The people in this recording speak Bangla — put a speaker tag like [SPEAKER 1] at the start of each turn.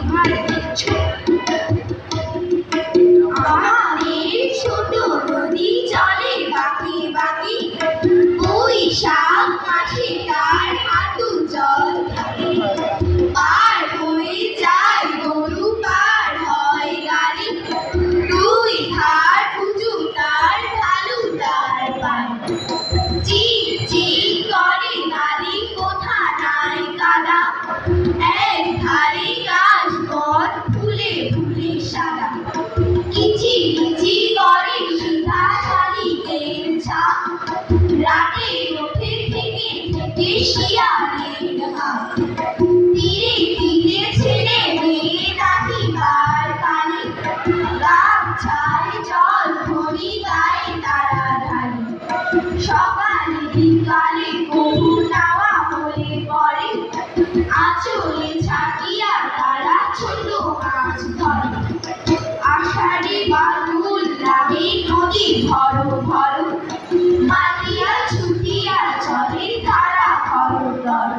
[SPEAKER 1] আমাদের ছোট নদী চলে বাঁকি বাঁকি, বৈশাখ মাসে তার হাঁটু জল থাকে। পার হয়ে যায় গরু, পার হয় গাড়ি, দুই ধার উঁচু তার, ঢালু তার পানি। চিক চিক করে নালি, কোথা নাই কাদা, এক ধারে গাছ বন, ফুলে ফুলে সাদা। কিচি কিচি করে সিধা শালিকের ঝাঁক, রাতে ওঠে থেকে থেকে শিয়ালের হাঁক। তীরে তীরে ছেলে মেয়ে নাচিবার কানে, গামছায় জল ভরি গায়ে তারা ঢালে। সকালে বিকালে বহু নাওয়া হলে পরে, আঁচলে ছাটিয়া তারা ছোট মাছ ধরে। আষাঢ়ে বাদুড় লাগে নদী ভরো ভরো, মাতিয়া ছুটিয়া চলে ধারা খর খর।